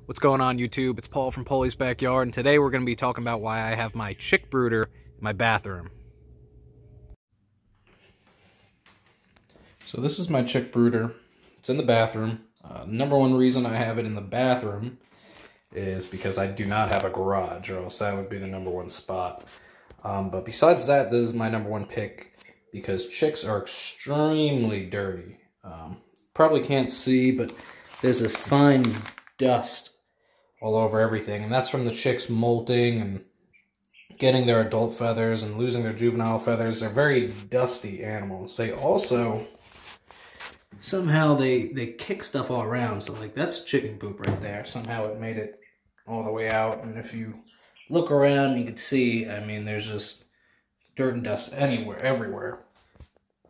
What's going on, YouTube? It's Paul from Polly's Backyard, and today we're going to be talking about why I have my chick brooder in my bathroom. So this is my chick brooder. It's in the bathroom. Number one reason I have it in the bathroom is because I do not have a garage, or else that would be the number one spot. But besides that, this is my number one pick because chicks are extremely dirty. Probably can't see, but there's this fine dust all over everything, and that's from the chicks molting and getting their adult feathers and losing their juvenile feathers. They're very dusty animals. They also somehow they kick stuff all around. So like that's chicken poop right there. Somehow it made it all the way out, and if you look around you can see, I mean, there's just dirt and dust everywhere.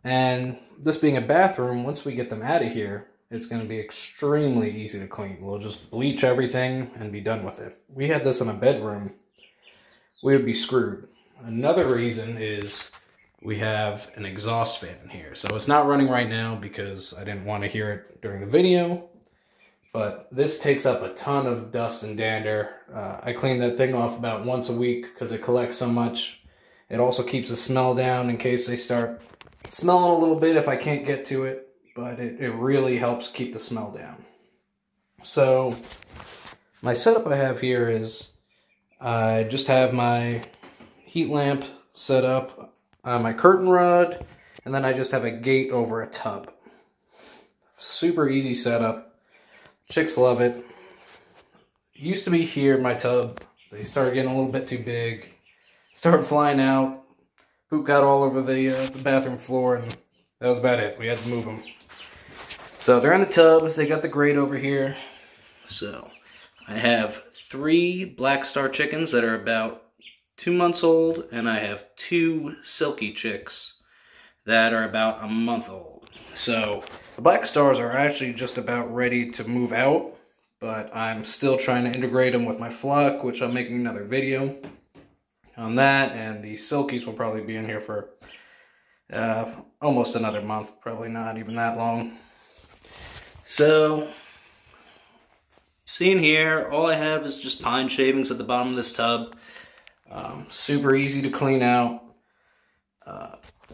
And this being a bathroom, once we get them out of here, it's going to be extremely easy to clean. We'll just bleach everything and be done with it. If we had this in a bedroom, we would be screwed. Another reason is we have an exhaust fan in here. So it's not running right now because I didn't want to hear it during the video. But this takes up a ton of dust and dander. I clean that thing off about once a week because it collects so much. It also keeps the smell down in case they start smelling a little bit if I can't get to it. But it really helps keep the smell down. So my setup I have here is I just have my heat lamp set up, my curtain rod, and then I just have a gate over a tub. Super easy setup. Chicks love it. It used to be here in my tub. They started getting a little bit too big. Started flying out. Poop got all over the bathroom floor, and that was about it. We had to move them. So they're in the tub. They got the grate over here. So I have 3 black star chickens that are about 2 months old, and I have 2 silky chicks that are about a month old. So the black stars are actually just about ready to move out, but I'm still trying to integrate them with my flock, which I'm making another video on that, and the silkies will probably be in here for almost another month, probably not even that long. So, seeing here, all I have is just pine shavings at the bottom of this tub. Super easy to clean out.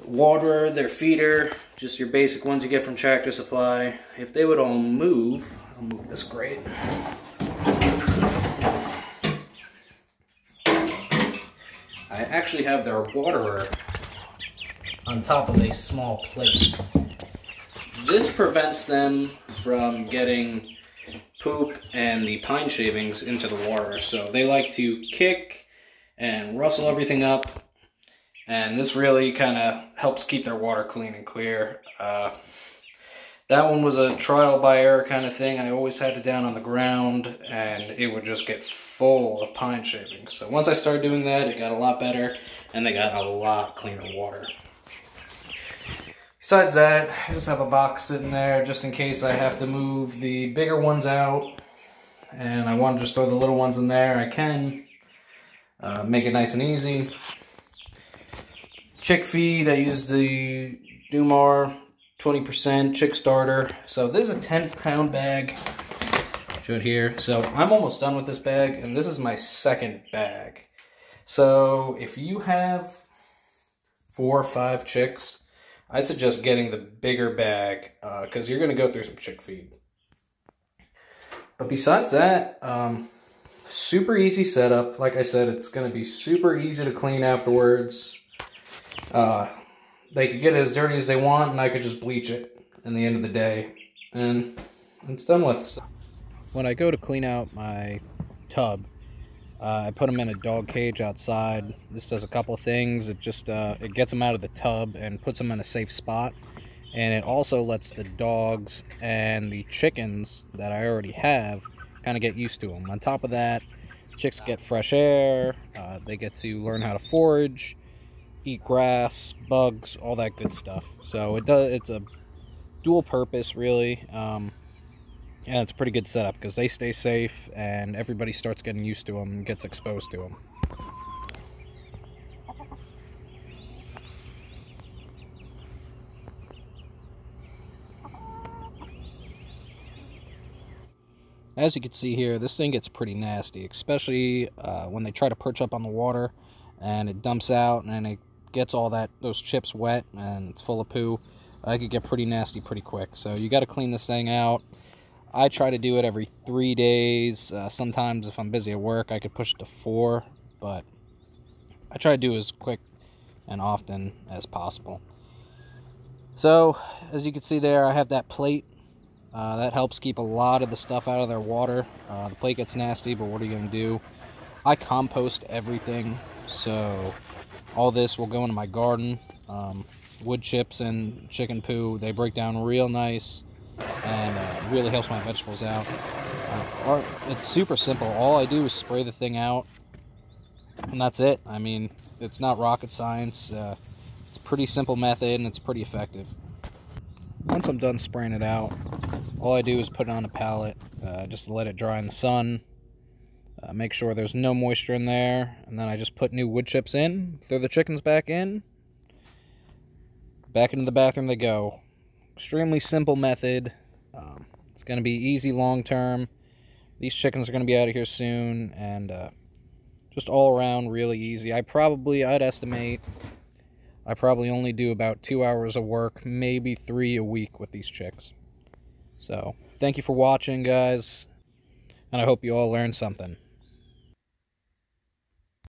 Water, their feeder, just your basic ones you get from Tractor Supply. If they would all move, I'll move this grate. I actually have their waterer on top of a small plate. This prevents them from getting poop and the pine shavings into the water. So they like to kick and rustle everything up. And this really kind of helps keep their water clean and clear. That one was a trial by error kind of thing. I always had it down on the ground and it would just get full of pine shavings. So once I started doing that, it got a lot better and they got a lot cleaner water. Besides that, I just have a box sitting there just in case I have to move the bigger ones out and I want to just throw the little ones in there. I can make it nice and easy. Chick feed, I use the Dumar 20% chick starter. So this is a 10-pound bag. Show it here. So I'm almost done with this bag, and this is my second bag. So if you have 4 or 5 chicks, I'd suggest getting the bigger bag because you're going to go through some chick feed. But besides that, super easy setup. Like I said, it's going to be super easy to clean afterwards. They could get it as dirty as they want, and I could just bleach it in the end of the day, and it's done with. So when I go to clean out my tub, I put them in a dog cage outside. This does a couple of things. It just it gets them out of the tub and puts them in a safe spot, and it also lets the dogs and the chickens that I already have kind of get used to them. On top of that, chicks get fresh air. They get to learn how to forage, eat grass, bugs, all that good stuff. So it's a dual purpose, really, and it's a pretty good setup because they stay safe and everybody starts getting used to them and gets exposed to them. As you can see here, this thing gets pretty nasty, especially when they try to perch up on the water and it dumps out and it gets all those chips wet and it's full of poo. It could get pretty nasty pretty quick. So you got to clean this thing out. I try to do it every 3 days. Sometimes if I'm busy at work, I could push it to 4, but I try to do it as quick and often as possible. So as you can see there, I have that plate. That helps keep a lot of the stuff out of their water. The plate gets nasty, but what are you going to do? I compost everything, so all this will go into my garden. Wood chips and chicken poo, they break down real nice and really helps my vegetables out. It's super simple. All I do is spray the thing out, and that's it. I mean, it's not rocket science. It's a pretty simple method, and it's pretty effective. Once I'm done spraying it out, all I do is put it on a pallet, just to let it dry in the sun. Make sure there's no moisture in there, and then I just put new wood chips in, throw the chickens back in, back into the bathroom they go. Extremely simple method. It's going to be easy long term. These chickens are going to be out of here soon, and just all around really easy. I'd estimate I probably only do about 2 hours of work, maybe 3 a week with these chicks. So, thank you for watching, guys, and I hope you all learned something.